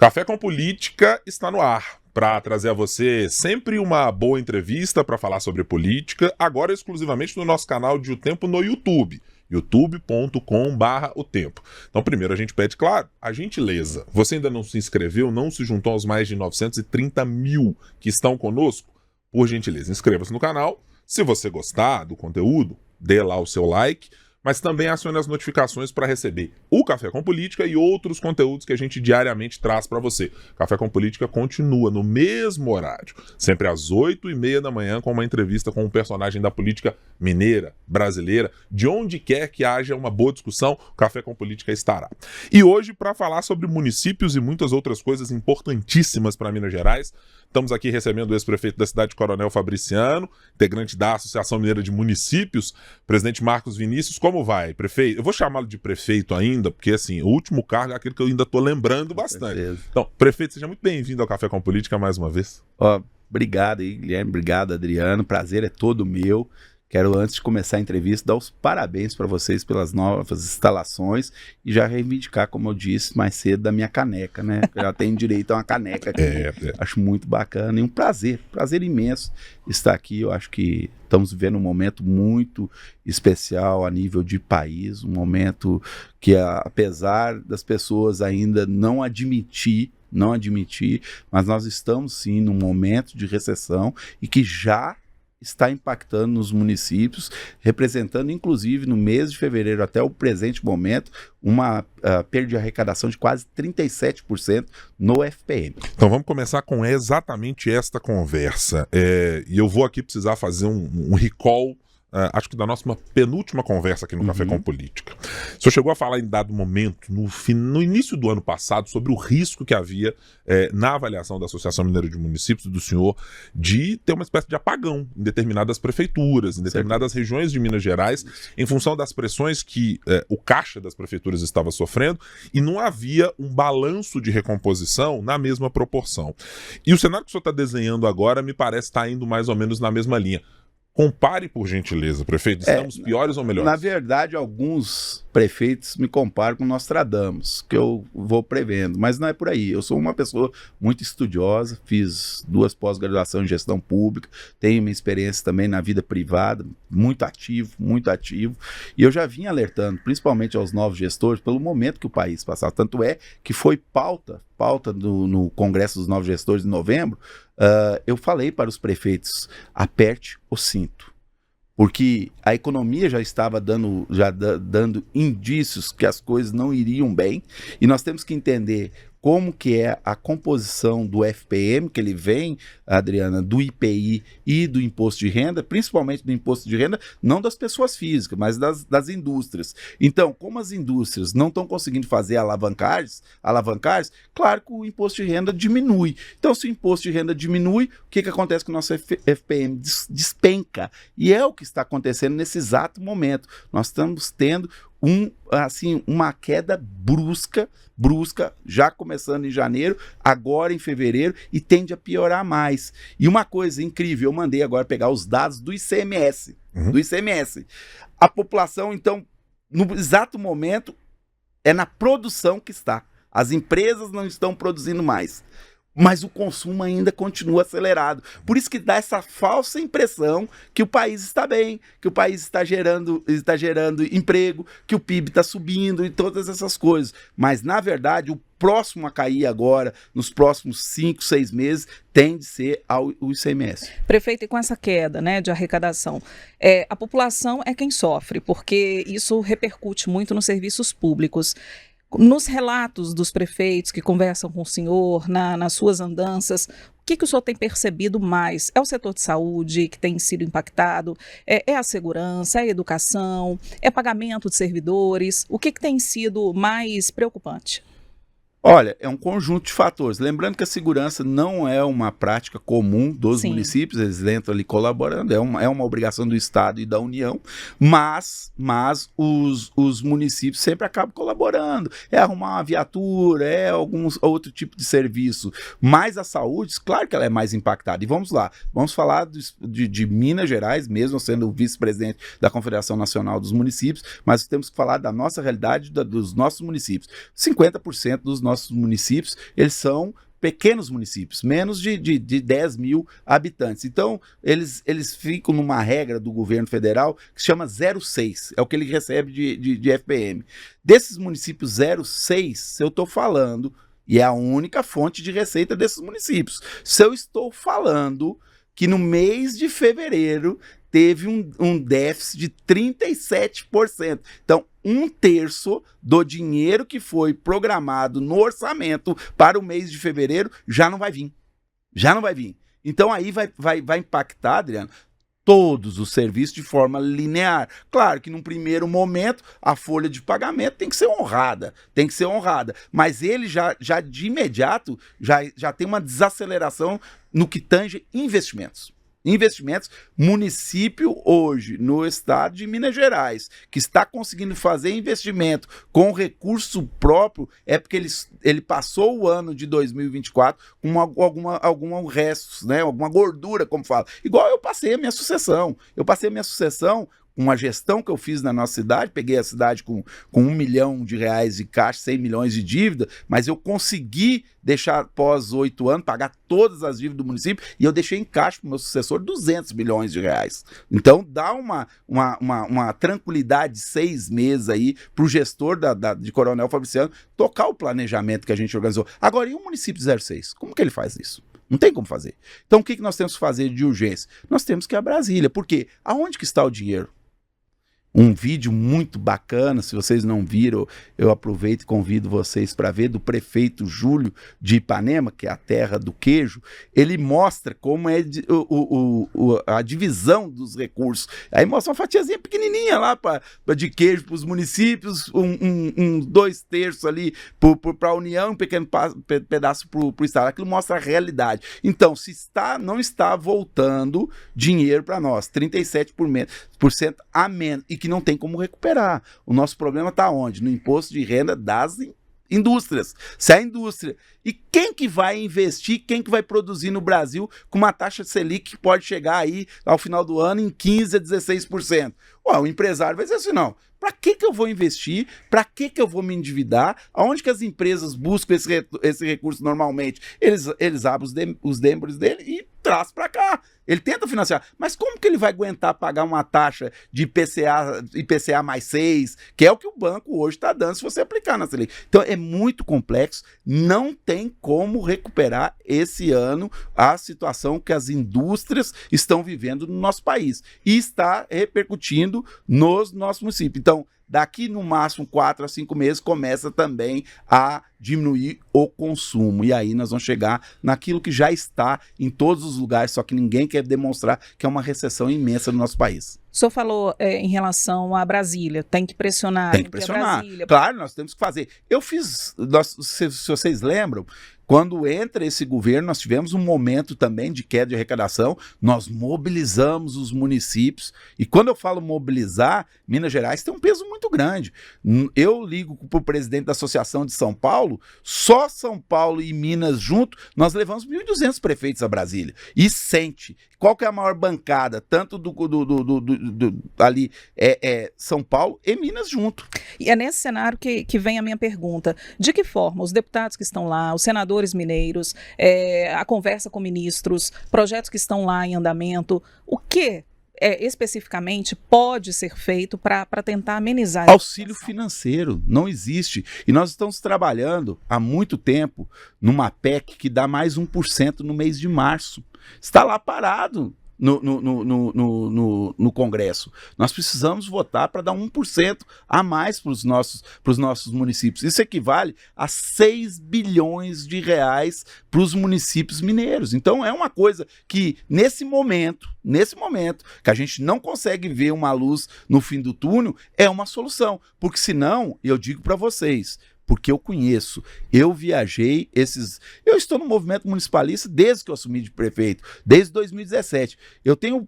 Café com Política está no ar para trazer a você sempre uma boa entrevista para falar sobre política, agora exclusivamente no nosso canal de O Tempo no YouTube, youtube.com/O Tempo. Então, primeiro a gente pede, claro, a gentileza. Você ainda não se inscreveu, não se juntou aos mais de 930 mil que estão conosco? Por gentileza, inscreva-se no canal. Se você gostar do conteúdo, dê lá o seu like, mas também acione as notificações para receber o Café com Política e outros conteúdos que a gente diariamente traz para você. Café com Política continua no mesmo horário, sempre às 8h30 da manhã, com uma entrevista com um personagem da política mineira, brasileira, de onde quer que haja uma boa discussão, o Café com Política estará. E hoje, para falar sobre municípios e muitas outras coisas importantíssimas para Minas Gerais, estamos aqui recebendo o ex-prefeito da cidade, Coronel Fabriciano, integrante da Associação Mineira de Municípios, presidente Marcos Vinícius. Como vai, prefeito? Eu vou chamá-lo de prefeito ainda, porque assim, o último cargo é aquele que eu ainda estou lembrando bastante. Então, prefeito, seja muito bem-vindo ao Café com Política mais uma vez. Obrigado aí, Guilherme, obrigado, Adriano, prazer é todo meu. Quero, antes de começar a entrevista, dar os parabéns para vocês pelas novas instalações e já reivindicar, como eu disse mais cedo, da minha caneca, né? Eu já tenho direito a uma caneca aqui. Acho muito bacana e um prazer imenso estar aqui. Eu acho que estamos vivendo um momento muito especial a nível de país, um momento que, apesar das pessoas ainda não admitir, mas nós estamos sim num momento de recessão e que já está impactando nos municípios, representando inclusive no mês de fevereiro até o presente momento uma perda de arrecadação de quase 37% no FPM. Então vamos começar com exatamente esta conversa. E eu vou aqui precisar fazer um recall, acho que da nossa penúltima conversa aqui no Café com Política. O senhor chegou a falar em dado momento, no início do ano passado, sobre o risco que havia na avaliação da Associação Mineira de Municípios, do senhor, de ter uma espécie de apagão em determinadas prefeituras, em determinadas regiões de Minas Gerais, em função das pressões que o caixa das prefeituras estava sofrendo, e não havia um balanço de recomposição na mesma proporção. E o cenário que o senhor está desenhando agora me parece estar indo mais ou menos na mesma linha. Compare, por gentileza, prefeito. Estamos piores ou melhores? Na verdade, alguns prefeitos me comparam com Nostradamus, que eu vou prevendo, mas não é por aí. Eu sou uma pessoa muito estudiosa, fiz 2 pós-graduações em gestão pública, tenho minha experiência também na vida privada, muito ativo, e eu já vim alertando, principalmente aos novos gestores, pelo momento que o país passava. Tanto é que foi pauta no Congresso dos Novos Gestores de novembro. Eu falei para os prefeitos, aperte o cinto, porque a economia já estava dando indícios que as coisas não iriam bem, e nós temos que entender como que é a composição do FPM, que ele vem, Adriana, do IPI e do imposto de renda, principalmente do imposto de renda, não das pessoas físicas, mas das indústrias. Então, como as indústrias não estão conseguindo fazer alavancagens, claro que o imposto de renda diminui. Então, se o imposto de renda diminui, o que acontece com o nosso FPM? Despenca. E é o que está acontecendo nesse exato momento. Nós estamos tendo uma queda brusca, já começando em janeiro, agora em fevereiro, e tende a piorar mais. E uma coisa incrível, eu mandei agora pegar os dados do ICMS. A população, então, no exato momento, é na produção que está. As empresas não estão produzindo mais, mas o consumo ainda continua acelerado. Por isso que dá essa falsa impressão que o país está bem, que o país está gerando emprego, que o PIB está subindo e todas essas coisas. Mas, na verdade, o próximo a cair agora, nos próximos 5, 6 meses, tende a ser o ICMS. Prefeito, e com essa queda, né, de arrecadação, a população é quem sofre, porque isso repercute muito nos serviços públicos. Nos relatos dos prefeitos que conversam com o senhor, nas suas andanças, o que o senhor tem percebido mais? É o setor de saúde que tem sido impactado? É a segurança? É a educação? É pagamento de servidores? O que tem sido mais preocupante? Olha, é um conjunto de fatores. Lembrando que a segurança não é uma prática comum dos municípios, eles entram ali colaborando, é uma obrigação do Estado e da União, mas os municípios sempre acabam colaborando. É arrumar uma viatura, é algum outro tipo de serviço. Mas a saúde, claro que ela é mais impactada. E vamos lá, vamos falar de Minas Gerais, mesmo sendo o vice-presidente da Confederação Nacional dos Municípios, mas temos que falar da nossa realidade, dos nossos municípios. 50% dos nossos municípios, eles são pequenos municípios, menos de 10 mil habitantes. Então, eles ficam numa regra do governo federal que se chama 0,6, é o que ele recebe de FPM. Desses municípios 0,6, eu estou falando, e é a única fonte de receita desses municípios, se eu estou falando que no mês de fevereiro teve um déficit de 37%. Então, 1/3 do dinheiro que foi programado no orçamento para o mês de fevereiro já não vai vir. Já não vai vir. Então, aí vai impactar, Adriano, todos os serviços de forma linear. Claro que num primeiro momento a folha de pagamento tem que ser honrada, mas ele já de imediato já tem uma desaceleração no que tange investimentos. Município hoje, no estado de Minas Gerais, que está conseguindo fazer investimento com recurso próprio, é porque ele passou o ano de 2024 com algum restos, né? Alguma gordura, como fala. Igual eu passei a minha sucessão. Uma gestão que eu fiz na nossa cidade, peguei a cidade com R$1 milhão de caixa, 100 milhões de dívida, mas eu consegui deixar, após 8 anos, pagar todas as dívidas do município, e eu deixei em caixa para o meu sucessor R$200 milhões. Então, dá uma tranquilidade de 6 meses aí para o gestor de Coronel Fabriciano tocar o planejamento que a gente organizou. Agora, e o município de 06? Como que ele faz isso? Não tem como fazer. Então, o que nós temos que fazer de urgência? Nós temos que ir a Brasília. Por quê? Aonde que está o dinheiro? Um vídeo muito bacana, se vocês não viram, eu aproveito e convido vocês para ver, do prefeito Júlio de Ipanema, que é a terra do queijo. Ele mostra como é a divisão dos recursos. Aí mostra uma fatiazinha pequenininha lá de queijo para os municípios, 2/3 ali para a União, um pequeno pedaço para o Estado. Aquilo mostra a realidade. Então, se não está voltando dinheiro para nós, 37% a menos, e que não tem como recuperar. O nosso problema está onde? No imposto de renda das indústrias. Se a indústria... E quem que vai investir, quem que vai produzir no Brasil com uma taxa Selic que pode chegar aí ao final do ano em 15% a 16%? Ué, o empresário vai dizer assim, não, para que eu vou investir? Para que eu vou me endividar? Aonde que as empresas buscam esse recurso normalmente? Eles abrem os dembros dele e traz para cá. Ele tenta financiar, mas como que ele vai aguentar pagar uma taxa de IPCA mais 6, que é o que o banco hoje está dando se você aplicar na Selic? Então é muito complexo, não tem como recuperar esse ano a situação que as indústrias estão vivendo no nosso país e está repercutindo nos nossos municípios. Então, daqui no máximo 4 a 5 meses começa também a diminuir o consumo. E aí nós vamos chegar naquilo que já está em todos os lugares, só que ninguém quer demonstrar que é uma recessão imensa no nosso país. O senhor falou em relação a Brasília, tem que pressionar. Tem que pressionar. Claro, nós temos que fazer. Eu fiz, se vocês lembram, quando entra esse governo, nós tivemos um momento também de queda de arrecadação, nós mobilizamos os municípios, e quando eu falo mobilizar, Minas Gerais tem um peso muito grande. Eu ligo para o presidente da Associação de São Paulo, só São Paulo e Minas junto, nós levamos 1.200 prefeitos a Brasília, e sente. Qual que é a maior bancada, tanto ali São Paulo e Minas junto. E é nesse cenário que vem a minha pergunta. De que forma os deputados que estão lá, os senadores mineiros, a conversa com ministros, projetos que estão lá em andamento, o que especificamente pode ser feito para tentar amenizar? Auxílio financeiro não existe. E nós estamos trabalhando há muito tempo numa PEC que dá mais 1% no mês de março. Está lá parado no Congresso. Nós precisamos votar para dar 1% a mais para os nossos municípios. Isso equivale a 6 bilhões de reais para os municípios mineiros. Então é uma coisa que nesse momento que a gente não consegue ver uma luz no fim do túnel, é uma solução. Porque senão, eu digo para vocês, porque eu conheço, eu viajei eu estou no movimento municipalista desde que eu assumi de prefeito, desde 2017. Eu tenho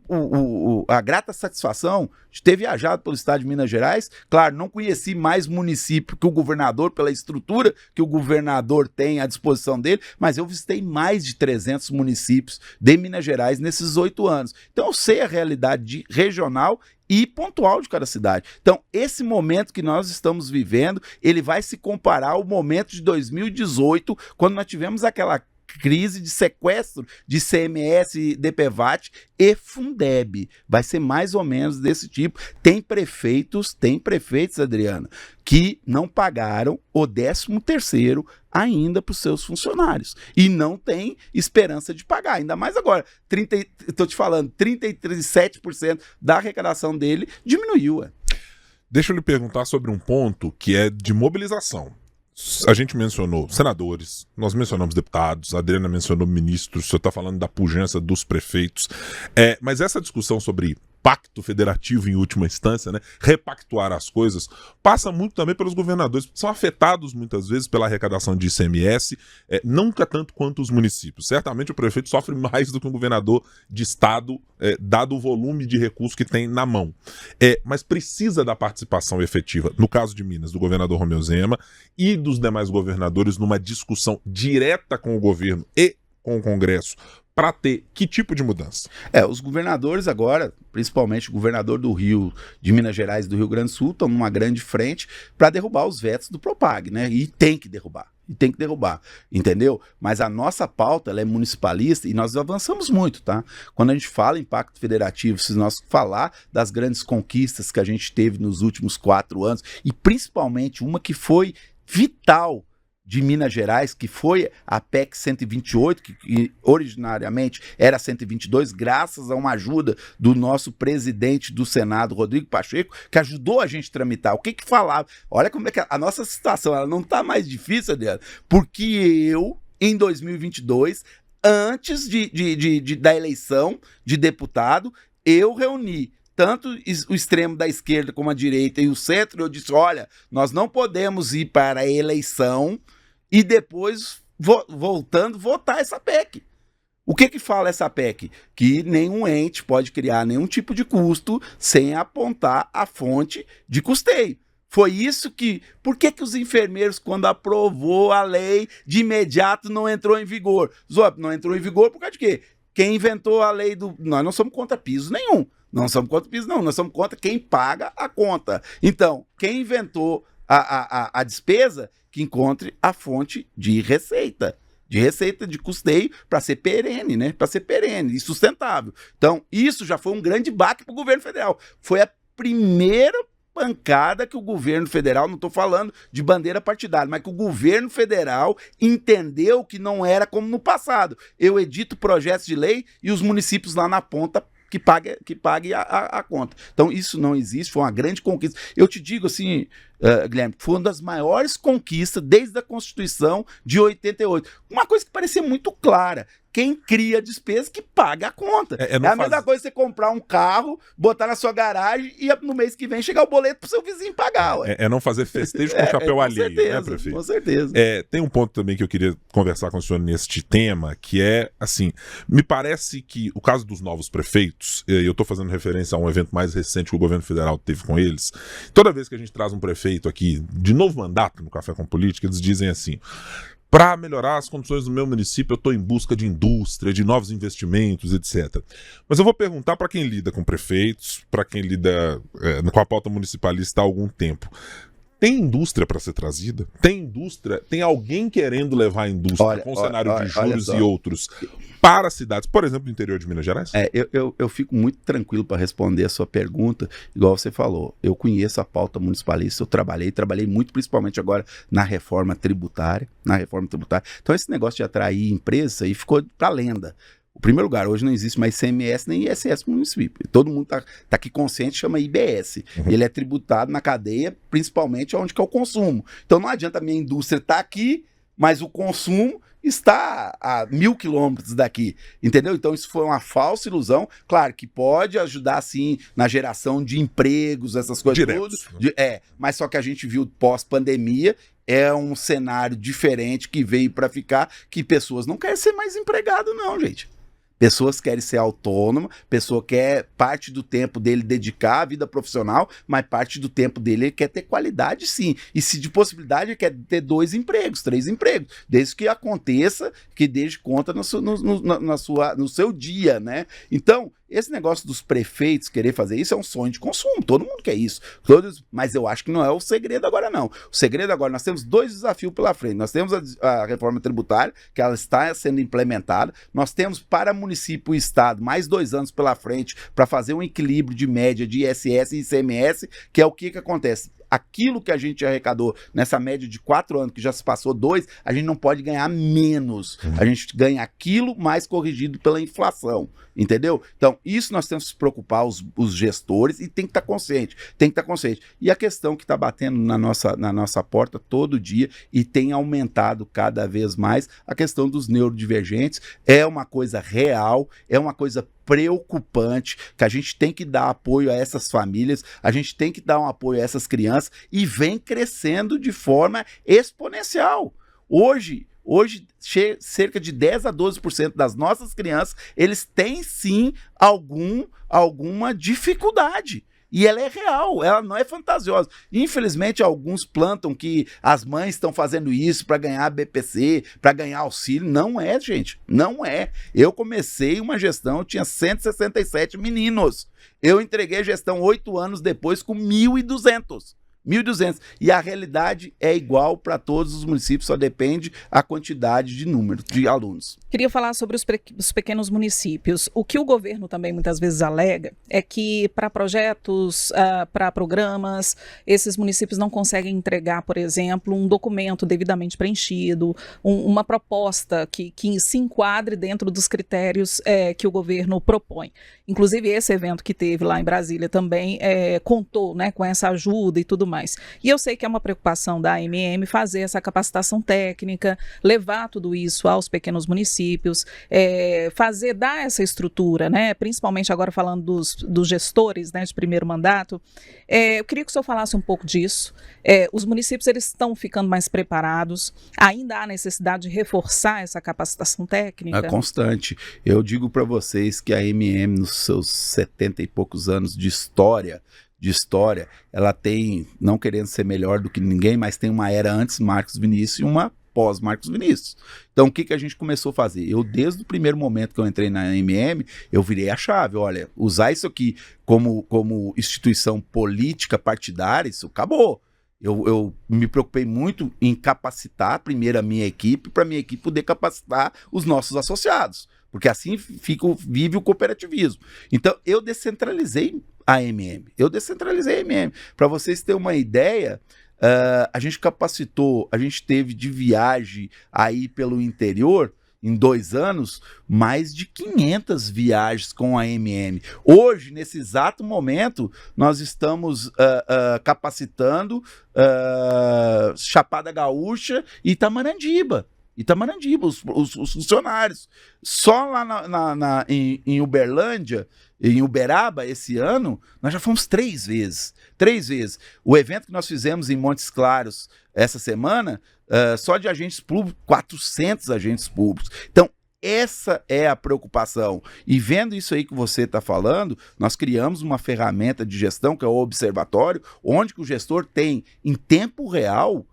a grata satisfação de ter viajado pelo estado de Minas Gerais. Claro, não conheci mais município que o governador, pela estrutura que o governador tem à disposição dele, mas eu visitei mais de 300 municípios de Minas Gerais nesses 8 anos. Então eu sei a realidade regional e pontual de cada cidade. Então, esse momento que nós estamos vivendo, ele vai se comparar ao momento de 2018, quando nós tivemos aquela crise de sequestro de ICMS, DPVAT e Fundeb. Vai ser mais ou menos desse tipo. Tem prefeitos, Adriana, que não pagaram o 13º ainda para os seus funcionários. E não tem esperança de pagar. Ainda mais agora. Estou te falando, 37% da arrecadação dele diminuiu. Deixa eu lhe perguntar sobre um ponto que é de mobilização. A gente mencionou senadores, nós mencionamos deputados, a Adriana mencionou ministros, o senhor está falando da pujança dos prefeitos. Mas essa discussão sobre pacto federativo em última instância, né, repactuar as coisas, passa muito também pelos governadores, são afetados muitas vezes pela arrecadação de ICMS, nunca tanto quanto os municípios. Certamente o prefeito sofre mais do que um governador de estado, dado o volume de recursos que tem na mão. Mas precisa da participação efetiva, no caso de Minas, do governador Romeu Zema e dos demais governadores numa discussão direta com o governo e com o Congresso, para ter que tipo de mudança? Os governadores agora, principalmente o governador do Rio, de Minas Gerais e do Rio Grande do Sul, estão numa grande frente para derrubar os vetos do Propag, né? E tem que derrubar, entendeu? Mas a nossa pauta, ela é municipalista e nós avançamos muito, tá? Quando a gente fala em pacto federativo, se nós falar das grandes conquistas que a gente teve nos últimos 4 anos, e principalmente uma que foi vital de Minas Gerais, que foi a PEC 128, que originariamente era 122, graças a uma ajuda do nosso presidente do Senado, Rodrigo Pacheco, que ajudou a gente a tramitar. O que falava? Olha como é que a nossa situação, ela não está mais difícil, Adriano, porque eu, em 2022, antes da eleição de deputado, eu reuni tanto o extremo da esquerda como a direita e o centro. Eu disse, olha, nós não podemos ir para a eleição e depois, voltando, votar essa PEC. O que fala essa PEC? Que nenhum ente pode criar nenhum tipo de custo sem apontar a fonte de custeio. Foi isso que... Por que os enfermeiros, quando aprovou a lei, de imediato não entrou em vigor? Zop, não entrou em vigor por causa de quê? Quem inventou a lei do... Nós não somos contra piso nenhum. Nós somos contra quem paga a conta. Então, quem inventou a despesa, que encontre a fonte de receita de custeio para ser perene, né? Para ser perene e sustentável. Então, isso já foi um grande baque para o governo federal. Foi a primeira pancada que o governo federal, não estou falando de bandeira partidária, mas que o governo federal entendeu que não era como no passado. Eu edito projetos de lei e os municípios lá na ponta que pague a conta. Então, isso não existe, foi uma grande conquista. Eu te digo assim, Guilherme, foi uma das maiores conquistas desde a Constituição de 88. Uma coisa que parecia muito clara. Quem cria a despesa que paga a conta. É a mesma coisa você comprar um carro, botar na sua garagem e no mês que vem chegar o boleto pro seu vizinho pagar. É não fazer festejo com chapéu alheio, né, prefeito? Com certeza. Tem um ponto também que eu queria conversar com o senhor neste tema, que é, assim, me parece que o caso dos novos prefeitos, eu estou fazendo referência a um evento mais recente que o governo federal teve com eles, toda vez que a gente traz um prefeito aqui de novo mandato no Café com Política, eles dizem assim: para melhorar as condições do meu município, eu estou em busca de indústria, de novos investimentos, etc. Mas eu vou perguntar para quem lida com prefeitos, para quem lida com a pauta municipalista há algum tempo. Tem indústria para ser trazida? Tem indústria? Tem alguém querendo levar a indústria com o cenário de juros e outros para cidades, por exemplo, do interior de Minas Gerais? Eu fico muito tranquilo para responder a sua pergunta, igual você falou. Eu conheço a pauta municipalista, eu trabalhei muito, principalmente agora na reforma tributária. Então esse negócio de atrair empresas aí ficou para lenda. Em primeiro lugar, hoje não existe mais ICMS nem ISS no município. Todo mundo tá aqui consciente, chama IBS. Uhum. Ele é tributado na cadeia, principalmente onde que é o consumo. Então não adianta a minha indústria estar aqui, mas o consumo está a 1.000 quilômetros daqui, entendeu? Então isso foi uma falsa ilusão. Claro que pode ajudar, sim, na geração de empregos, essas coisas diretos, tudo. Mas só que a gente viu pós-pandemia, é um cenário diferente que veio para ficar, que pessoas não querem ser mais empregado não, gente. Pessoas querem ser autônomas, pessoa quer parte do tempo dele dedicar à vida profissional, mas parte do tempo dele ele quer ter qualidade, sim. E se de possibilidade ele quer ter 2 empregos, 3 empregos, desde que aconteça, que deixe conta no seu dia, né? Então, esse negócio dos prefeitos querer fazer isso é um sonho de consumo, todo mundo quer isso, mas eu acho que não é o segredo agora não. O segredo agora, nós temos 2 desafios pela frente. Nós temos a reforma tributária, que ela está sendo implementada, nós temos para município e estado mais 2 anos pela frente para fazer um equilíbrio de média de ISS e ICMS, que é o que acontece. Aquilo que a gente arrecadou nessa média de 4 anos, que já se passou 2, a gente não pode ganhar menos. A gente ganha aquilo mais corrigido pela inflação, entendeu? Então, isso nós temos que se preocupar, os gestores, e tem que estar consciente, E a questão que está batendo na nossa porta todo dia e tem aumentado cada vez mais, a questão dos neurodivergentes é uma coisa real, é uma coisa preocupante, que a gente tem que dar apoio a essas famílias, a gente tem que dar um apoio a essas crianças, e vem crescendo de forma exponencial. Hoje cerca de 10 a 12% das nossas crianças, eles têm sim alguma dificuldade. E ela é real, ela não é fantasiosa. Infelizmente, alguns plantam que as mães estão fazendo isso para ganhar BPC, para ganhar auxílio. Não é, gente, não é. Eu comecei uma gestão, eu tinha 167 meninos. Eu entreguei a gestão 8 anos depois com 1.200. 1.200. E a realidade é igual para todos os municípios, só depende a quantidade de número de alunos. Queria falar sobre os pequenos municípios. O que o governo também muitas vezes alega é que para projetos, para programas, esses municípios não conseguem entregar, por exemplo, um documento devidamente preenchido, uma proposta que se enquadre dentro dos critérios que o governo propõe. Inclusive, esse evento que teve lá em Brasília também contou, né, com essa ajuda e tudo mais. E eu sei que é uma preocupação da AMM fazer essa capacitação técnica, levar tudo isso aos pequenos municípios, dar essa estrutura, né? Principalmente agora falando dos gestores, né, de primeiro mandato. Eu queria que o senhor falasse um pouco disso. Os municípios, eles estão ficando mais preparados, ainda há necessidade de reforçar essa capacitação técnica? É constante. Eu digo para vocês que a AMM, nos seus 70 e poucos anos de história, ela tem, não querendo ser melhor do que ninguém, mas tem uma era antes Marcos Vinícius e uma pós Marcos Vinícius. Então, o que a gente começou a fazer? Eu, desde o primeiro momento que eu entrei na AMM, eu virei a chave. Olha, usar isso aqui como instituição política partidária, isso acabou. Eu me preocupei muito em capacitar primeiro a minha equipe, para a minha equipe poder capacitar os nossos associados, porque assim vive o cooperativismo. Então, eu descentralizei a AMM. Para vocês terem uma ideia, a gente capacitou, a gente teve de viagem aí pelo interior, em 2 anos, mais de 500 viagens com a AMM. Hoje, nesse exato momento, nós estamos capacitando Chapada Gaúcha e Itamandiba, os funcionários. Só lá em Uberlândia, em Uberaba, esse ano, nós já fomos 3 vezes. 3 vezes. O evento que nós fizemos em Montes Claros essa semana, só de agentes públicos, 400 agentes públicos. Então, essa é a preocupação. E vendo isso aí que você está falando, nós criamos uma ferramenta de gestão, que é o Observatório, onde que o gestor tem, em tempo real,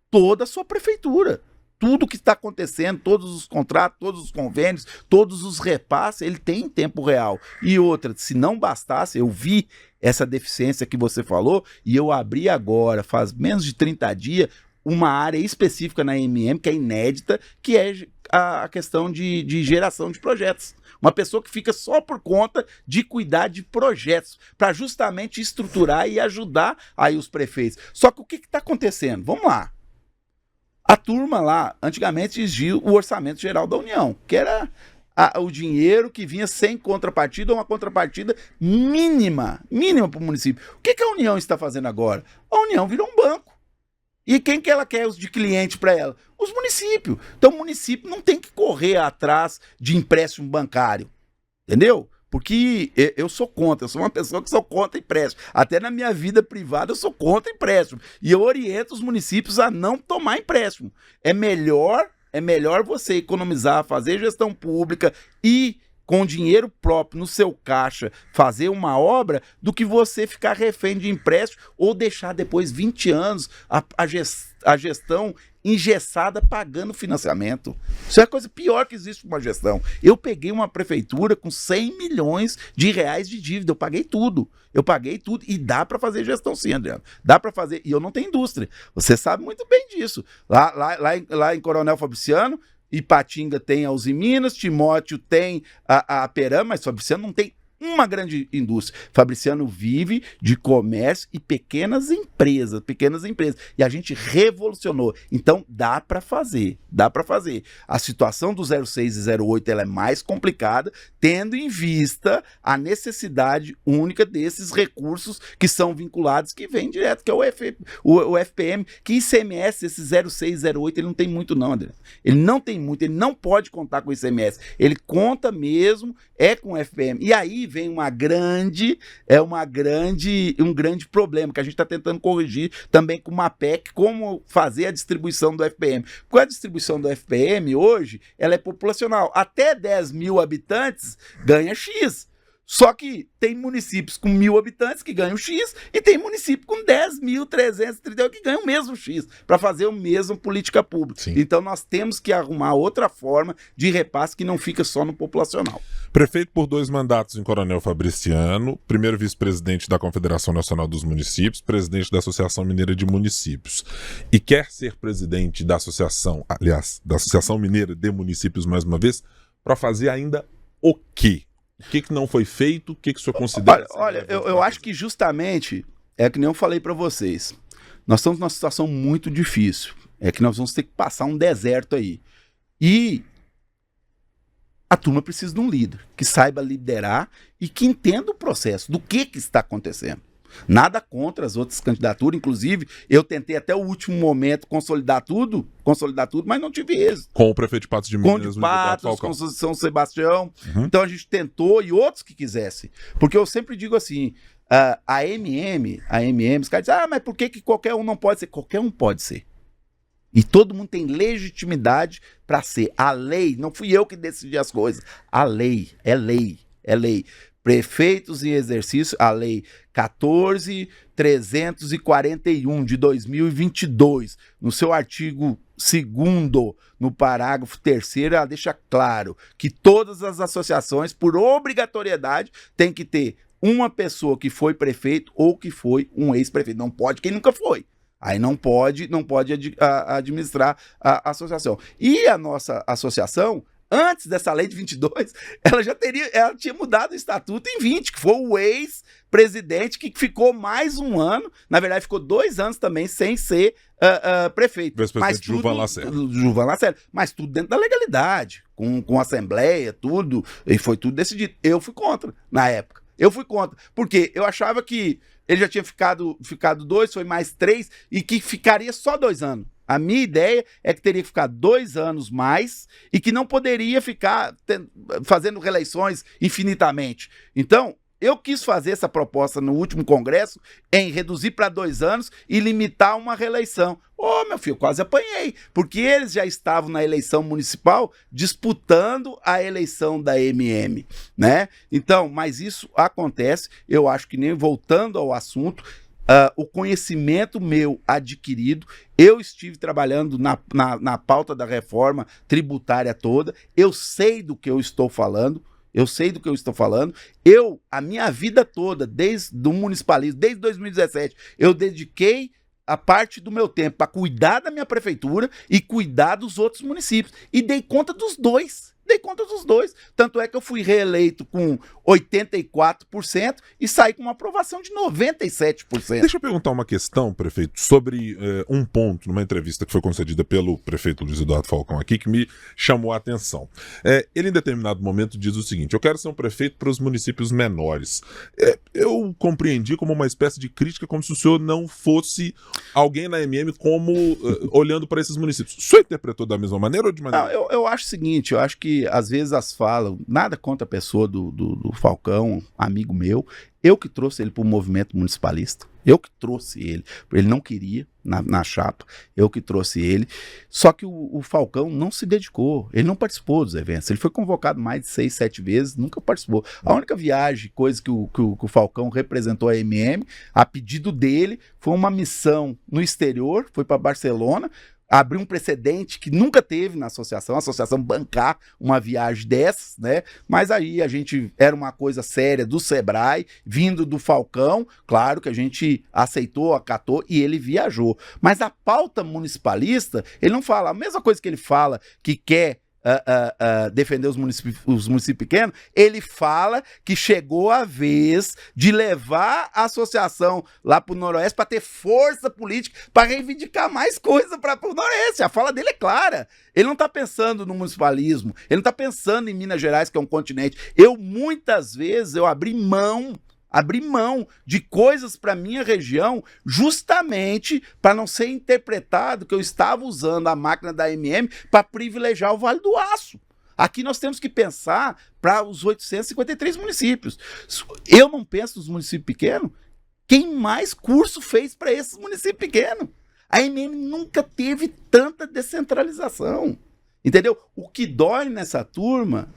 toda a sua prefeitura. Tudo que está acontecendo, todos os contratos, todos os convênios, todos os repasses, ele tem em tempo real. E outra, se não bastasse, eu vi essa deficiência que você falou, e eu abri agora, faz menos de 30 dias, uma área específica na AMM, que é inédita, que é a questão de geração de projetos. Uma pessoa que fica só por conta de cuidar de projetos, para justamente estruturar e ajudar aí os prefeitos. Só que o que está acontecendo? Vamos lá. A turma lá, antigamente, exigia o orçamento geral da União, que era o dinheiro que vinha sem contrapartida, ou uma contrapartida mínima para o município. O que a União está fazendo agora? A União virou um banco. E quem que ela quer de cliente para ela? Os municípios. Então o município não tem que correr atrás de empréstimo bancário, entendeu? Porque eu sou contra, eu sou uma pessoa que sou contra empréstimo. Até na minha vida privada eu sou contra empréstimo. E eu oriento os municípios a não tomar empréstimo. É melhor você economizar, fazer gestão pública e com dinheiro próprio no seu caixa, fazer uma obra, do que você ficar refém de empréstimo ou deixar depois 20 anos a gestão engessada pagando financiamento. Isso é a coisa pior que existe para uma gestão. Eu peguei uma prefeitura com 100 milhões de reais de dívida, eu paguei tudo e dá para fazer gestão sim, Adriano. Dá para fazer, e eu não tenho indústria. Você sabe muito bem disso. Lá em Coronel Fabriciano, Ipatinga tem a Uzi Minas, Timóteo tem a Peram, mas Fabriciano não tem uma grande indústria. Fabriciano vive de comércio e pequenas empresas. E a gente revolucionou. Então, dá para fazer. A situação do 06 e 08 ela é mais complicada, tendo em vista a necessidade única desses recursos que são vinculados, que vem direto, que é o FPM, que ICMS, esse 06 e 08, ele não tem muito não, André. Ele não tem muito, ele não pode contar com ICMS. Ele conta mesmo, com o FPM. E aí vem um grande problema que a gente está tentando corrigir também com uma PEC, como fazer a distribuição do FPM. Porque a distribuição do FPM hoje, ela é populacional. Até 10 mil habitantes ganha X. Só que tem municípios com 1.000 habitantes que ganham X e tem município com 10.338 que ganham o mesmo X, para fazer a mesma política pública. Sim. Então nós temos que arrumar outra forma de repasse que não fica só no populacional. Prefeito por 2 mandatos em Coronel Fabriciano, primeiro vice-presidente da Confederação Nacional dos Municípios, presidente da Associação Mineira de Municípios. E quer ser presidente da Associação Mineira de Municípios mais uma vez, para fazer ainda o quê? O que não foi feito? O que o senhor considera? Olha, eu acho que justamente é que nem eu falei para vocês. Nós estamos numa situação muito difícil. É que nós vamos ter que passar um deserto aí. E a turma precisa de um líder que saiba liderar e que entenda o processo do que está acontecendo. Nada contra as outras candidaturas, inclusive eu tentei até o último momento consolidar tudo, mas não tive êxito. Com o prefeito de Patos de Minas, com de Patos, com São Sebastião. Então a gente tentou, e outros que quisessem. Porque eu sempre digo assim, a MM, os caras dizem, mas por que qualquer um não pode ser? Qualquer um pode ser. E todo mundo tem legitimidade para ser. A lei, não fui eu que decidi as coisas. A lei, é lei. Prefeitos em exercício, a lei 14.341 de 2022, no seu artigo 2º, no parágrafo 3º, ela deixa claro que todas as associações, por obrigatoriedade, têm que ter uma pessoa que foi prefeito ou que foi um ex-prefeito. Não pode quem nunca foi. Aí não pode administrar a associação. E a nossa associação, antes dessa lei de 22, ela tinha mudado o estatuto em 20, que foi o ex-presidente que ficou mais um ano, na verdade ficou 2 anos também sem ser prefeito. Ex-presidente Gilvan Lacerda. Mas tudo dentro da legalidade, com assembleia, tudo, e foi tudo decidido. Eu fui contra, na época. Porque eu achava que ele já tinha ficado 2, foi mais 3, e que ficaria só 2 anos. A minha ideia é que teria que ficar 2 anos mais e que não poderia ficar fazendo reeleições infinitamente. Então, eu quis fazer essa proposta no último congresso em reduzir para 2 anos e limitar uma reeleição. Meu filho, quase apanhei, porque eles já estavam na eleição municipal disputando a eleição da MM, né? Então, mas isso acontece, eu acho que nem voltando ao assunto, o conhecimento meu adquirido, eu estive trabalhando na pauta da reforma tributária toda, eu sei do que eu estou falando, a minha vida toda, desde o municipalismo, desde 2017, eu dediquei a parte do meu tempo para cuidar da minha prefeitura e cuidar dos outros municípios. E dei conta dos dois. Tanto é que eu fui reeleito com 84% e saí com uma aprovação de 97%. Deixa eu perguntar uma questão, prefeito, sobre um ponto numa entrevista que foi concedida pelo prefeito Luiz Eduardo Falcão aqui, que me chamou a atenção. Ele, em determinado momento, diz o seguinte: eu quero ser um prefeito para os municípios menores. Eu compreendi como uma espécie de crítica, como se o senhor não fosse alguém na MM como olhando para esses municípios. O senhor interpretou da mesma maneira ou de maneira... Não, eu acho o seguinte, eu acho que às vezes as falas, nada contra a pessoa do Falcão, amigo meu, eu que trouxe ele para o movimento municipalista. Eu que trouxe ele. Ele não queria na chapa. Eu que trouxe ele. Só que o Falcão não se dedicou. Ele não participou dos eventos. Ele foi convocado mais de 6, 7 vezes, nunca participou. A única viagem, coisa que o Falcão representou a MM, a pedido dele, foi uma missão no exterior, foi para Barcelona, abriu um precedente que nunca teve na associação, a associação bancar uma viagem dessas, né? Mas aí a gente era uma coisa séria do Sebrae, vindo do Falcão, claro que a gente aceitou, acatou e ele viajou. Mas a pauta municipalista, ele não fala a mesma coisa que ele fala que quer defender os municípios pequenos, ele fala que chegou a vez de levar a associação lá para o Noroeste para ter força política, para reivindicar mais coisa para o Noroeste. A fala dele é clara. Ele não está pensando no municipalismo, ele não está pensando em Minas Gerais, que é um continente. Muitas vezes, eu abri mão de coisas para minha região justamente para não ser interpretado que eu estava usando a máquina da MM para privilegiar o Vale do Aço. Aqui nós temos que pensar para os 853 municípios. Eu não penso nos municípios pequenos. Quem mais curso fez para esses municípios pequenos? A MM nunca teve tanta descentralização. Entendeu? O que dói nessa turma,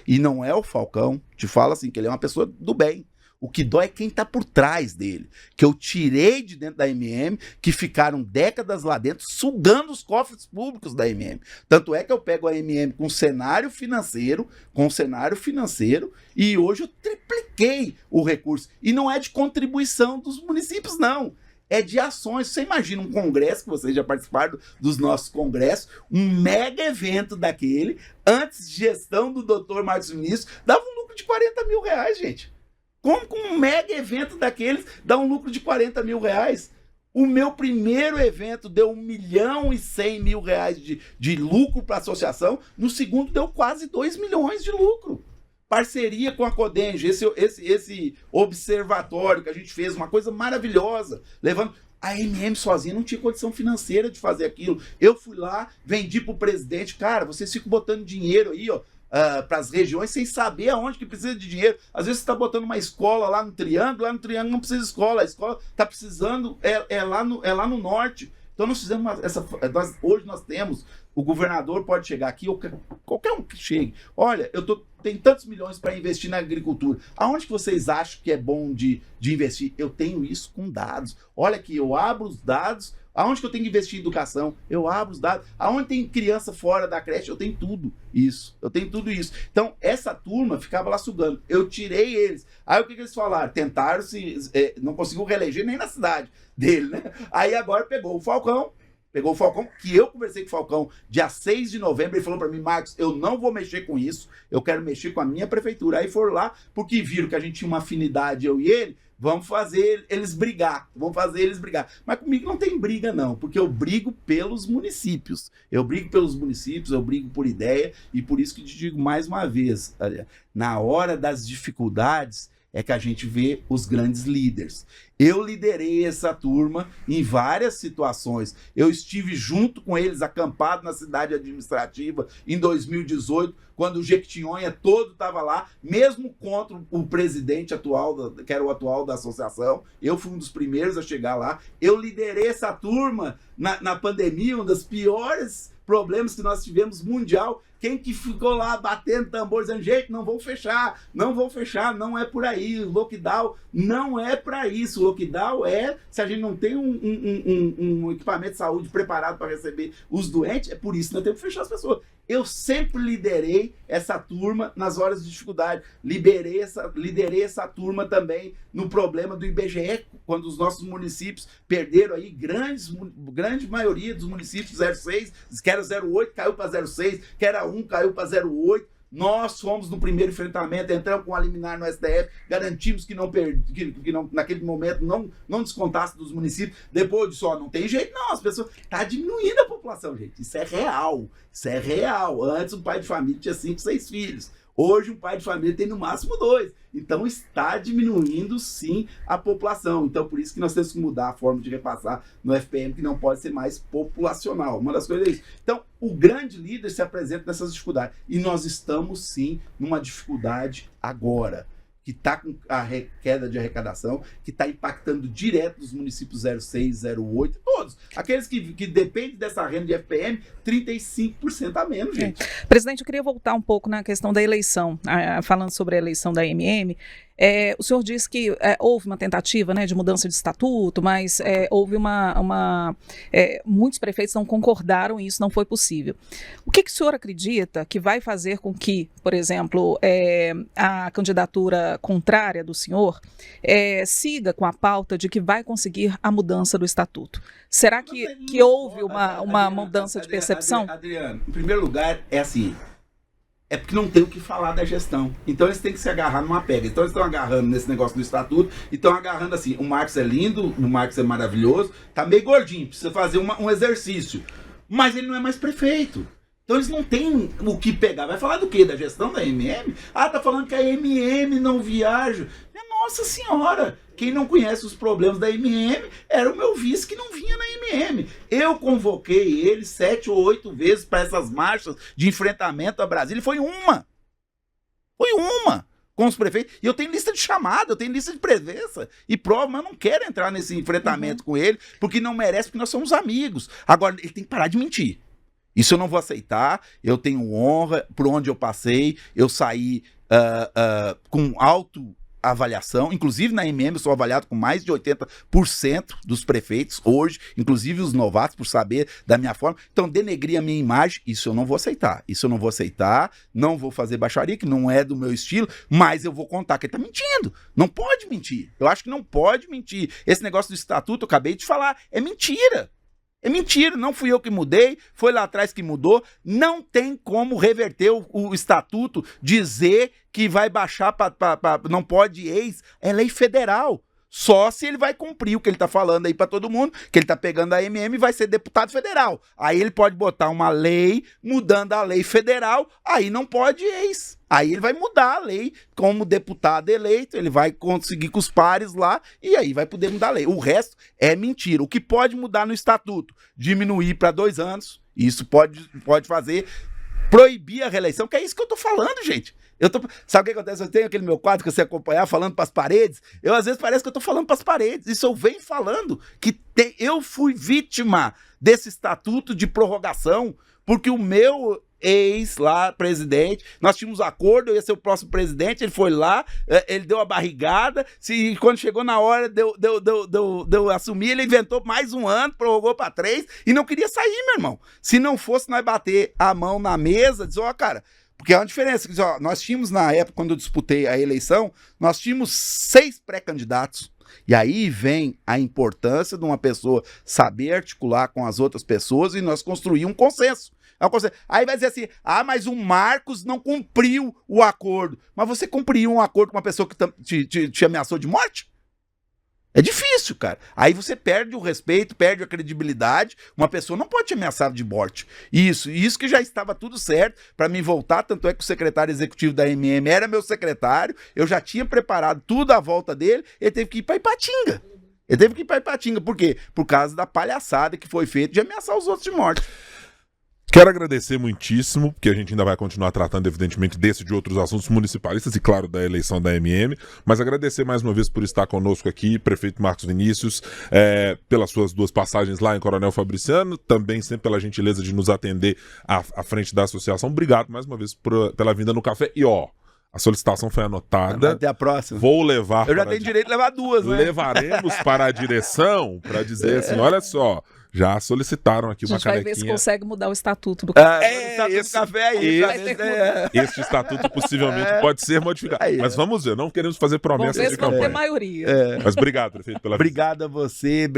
e não é o Falcão, te fala assim, que ele é uma pessoa do bem. O que dói é quem está por trás dele, que eu tirei de dentro da MM, que ficaram décadas lá dentro, sugando os cofres públicos da MM. Tanto é que eu pego a MM com cenário financeiro, e hoje eu tripliquei o recurso. E não é de contribuição dos municípios, não. É de ações. Você imagina um congresso, que vocês já participaram dos nossos congressos, um mega evento daquele, antes de gestão do Dr. Marcos Vinícius, dava um lucro de 40 mil reais, gente. Como que um mega evento daqueles dá um lucro de 40 mil reais? O meu primeiro evento deu 1.100.000 reais de lucro para a associação, no segundo deu quase 2 milhões de lucro. Parceria com a Codenge, esse observatório que a gente fez, uma coisa maravilhosa, levando... A MM sozinha não tinha condição financeira de fazer aquilo. Eu fui lá, vendi pro presidente, cara, vocês ficam botando dinheiro aí, ó, para as regiões sem saber aonde que precisa de dinheiro. Às vezes você está botando uma escola lá no Triângulo não precisa de escola, a escola está precisando, é lá no norte. Então nós fizemos hoje nós temos, o governador pode chegar aqui, ou qualquer um que chegue, olha, tenho tantos milhões para investir na agricultura, aonde que vocês acham que é bom de investir? Eu tenho isso com dados, olha aqui, eu abro os dados, aonde que eu tenho que investir em educação? Eu abro os dados, aonde tem criança fora da creche? Eu tenho tudo isso, Então essa turma ficava lá sugando, eu tirei eles, aí o que eles falaram? Tentaram não conseguiu reeleger nem na cidade dele, né? Aí agora pegou o Falcão, que eu conversei com o Falcão dia 6 de novembro, ele falou para mim, Marcos, eu não vou mexer com isso, eu quero mexer com a minha prefeitura. Aí foram lá, porque viram que a gente tinha uma afinidade, eu e ele, vamos fazer eles brigar. Mas comigo não tem briga não, porque eu brigo pelos municípios, eu brigo por ideia, e por isso que te digo mais uma vez, na hora das dificuldades, é que a gente vê os grandes líderes. Eu liderei essa turma em várias situações. Eu estive junto com eles, acampado na cidade administrativa em 2018, quando o Jequitinhonha todo estava lá, mesmo contra o presidente atual, que era o atual da associação. Eu fui um dos primeiros a chegar lá. Eu liderei essa turma na pandemia, um dos piores problemas que nós tivemos mundial. Quem que ficou lá batendo tambor, dizendo, gente, não vão fechar, não é por aí, o lockdown não é para isso, o lockdown é se a gente não tem um equipamento de saúde preparado para receber os doentes, é por isso que nós temos que fechar as pessoas. Eu sempre liderei essa turma nas horas de dificuldade, liderei essa turma também no problema do IBGE, quando os nossos municípios perderam aí, grande maioria dos municípios 06, que era 08, caiu para 06, que era 1, caiu para 08, nós fomos no primeiro enfrentamento, entramos com a liminar no STF, garantimos que não naquele momento não descontasse dos municípios. Depois disso, não tem jeito não, as pessoas, tá diminuindo a população, gente, isso é real. Antes um pai de família tinha 5, 6 filhos, hoje um pai de família tem no máximo 2, então está diminuindo sim a população. Então por isso que nós temos que mudar a forma de repassar no FPM, que não pode ser mais populacional, uma das coisas é isso. Então o grande líder se apresenta nessas dificuldades, e nós estamos sim numa dificuldade agora, que está com a queda de arrecadação, que está impactando direto os municípios 06, 08, todos. Aqueles que dependem dessa renda de FPM, 35% a menos, gente. Presidente, eu queria voltar um pouco na questão da eleição, falando sobre a eleição da AMM. O senhor disse que houve uma tentativa, né, de mudança de estatuto, mas houve muitos prefeitos não concordaram e isso não foi possível. O que o senhor acredita que vai fazer com que, por exemplo, a candidatura contrária do senhor siga com a pauta de que vai conseguir a mudança do estatuto? Será que houve uma mudança de percepção? Adriano, em primeiro lugar, é assim... É porque não tem o que falar da gestão. Então eles têm que se agarrar numa pega. Então eles estão agarrando nesse negócio do estatuto e estão agarrando assim, o Marcos é lindo, o Marcos é maravilhoso, tá meio gordinho, precisa fazer um exercício. Mas ele não é mais prefeito. Então eles não têm o que pegar. Vai falar do quê? Da gestão da AMM? Ah, tá falando que a AMM não viaja. Nossa senhora! Quem não conhece os problemas da AMM era o meu vice que não vinha na AMM. Eu convoquei ele 7 ou 8 vezes para essas marchas de enfrentamento a Brasília. Foi uma com os prefeitos. E eu tenho lista de chamada, eu tenho lista de presença. E prova, mas eu não quero entrar nesse enfrentamento com ele, porque não merece, porque nós somos amigos. Agora, ele tem que parar de mentir. Isso eu não vou aceitar. Eu tenho honra, por onde eu passei, eu saí com alto avaliação, inclusive na AMM eu sou avaliado com mais de 80% dos prefeitos hoje, inclusive os novatos, por saber da minha forma. Então, denegrir a minha imagem, isso eu não vou aceitar. Não vou fazer baixaria, que não é do meu estilo, mas eu vou contar que ele tá mentindo. Não pode mentir. Eu acho que não pode mentir. Esse negócio do estatuto, eu acabei de falar, é mentira. É mentira, não fui eu que mudei, foi lá atrás que mudou. Não tem como reverter o estatuto, dizer que vai baixar não pode é lei federal. Só se ele vai cumprir o que ele tá falando aí pra todo mundo, que ele tá pegando a AMM e vai ser deputado federal. Aí ele pode botar uma lei, mudando a lei federal, aí não pode ex. Aí ele vai mudar a lei como deputado eleito, ele vai conseguir com os pares lá e aí vai poder mudar a lei. O resto é mentira. O que pode mudar no estatuto? Diminuir para 2 anos, isso pode fazer, proibir a reeleição, que é isso que eu tô falando, gente. Sabe o que acontece? Eu tenho aquele meu quadro que você acompanhar falando pras paredes. Às vezes parece que eu tô falando pras paredes. Isso eu venho falando que eu fui vítima desse estatuto de prorrogação, porque o meu ex lá, presidente, nós tínhamos acordo, eu ia ser o próximo presidente, ele foi lá, ele deu a barrigada, quando chegou na hora de eu assumir, ele inventou mais 1 ano, prorrogou para 3 e não queria sair, meu irmão. Se não fosse nós bater a mão na mesa, dizer, cara, porque é uma diferença. Nós tínhamos, na época, quando eu disputei a eleição, nós tínhamos 6 pré-candidatos. E aí vem a importância de uma pessoa saber articular com as outras pessoas e nós construir um consenso. Aí vai dizer assim, mas o Marcos não cumpriu o acordo. Mas você cumpriu um acordo com uma pessoa que te ameaçou de morte? É difícil, cara. Aí você perde o respeito, perde a credibilidade. Uma pessoa não pode te ameaçar de morte. Isso que já estava tudo certo para mim voltar. Tanto é que o secretário executivo da AMM era meu secretário. Eu já tinha preparado tudo à volta dele. Ele teve que ir para Ipatinga. Por quê? Por causa da palhaçada que foi feita de ameaçar os outros de morte. Quero agradecer muitíssimo, porque a gente ainda vai continuar tratando, evidentemente, desse e de outros assuntos municipalistas e, claro, da eleição da AMM, mas agradecer mais uma vez por estar conosco aqui, prefeito Marcos Vinícius, pelas suas 2 passagens lá em Coronel Fabriciano, também sempre pela gentileza de nos atender à frente da associação. Obrigado mais uma vez pela vinda no café. E, a solicitação foi anotada. Até a próxima. Vou levar. Eu já tenho direito de levar 2, né? Levaremos para a direção para dizer assim, olha só. Já solicitaram aqui uma canequinha. A gente vai ver se consegue mudar o estatuto do café. Esse café aí. Este estatuto possivelmente pode ser modificado. Mas vamos ver, não queremos fazer promessas de campanha. Vamos ver se vai ter maioria. Mas obrigado, prefeito, pela Obrigado a você,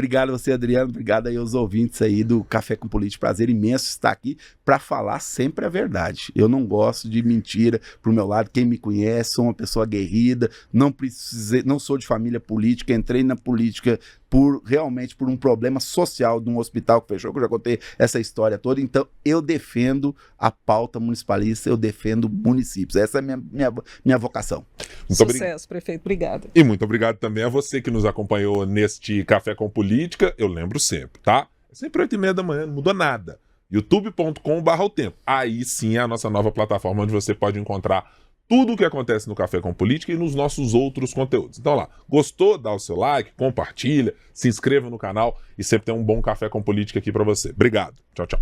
Adriano, obrigado aí aos ouvintes aí do Café com Política. Prazer imenso estar aqui para falar sempre a verdade. Eu não gosto de mentira pro meu lado. Quem me conhece, sou uma pessoa aguerrida, não sou de família política, entrei na política realmente por um problema social de um hospital que fechou, que eu já contei essa história toda. Então eu defendo a pauta municipalista, eu defendo municípios, essa é a minha vocação. Sucesso, prefeito, obrigado. E muito obrigado também a você que nos acompanhou neste Café com Política. Eu lembro sempre, tá? É sempre 8h30 da manhã, não mudou nada. youtube.com/otempo. Aí sim é a nossa nova plataforma onde você pode encontrar tudo o que acontece no Café com Política e nos nossos outros conteúdos. Então lá, gostou? Dá o seu like, compartilha, se inscreva no canal e sempre tem um bom Café com Política aqui para você. Obrigado. Tchau, tchau.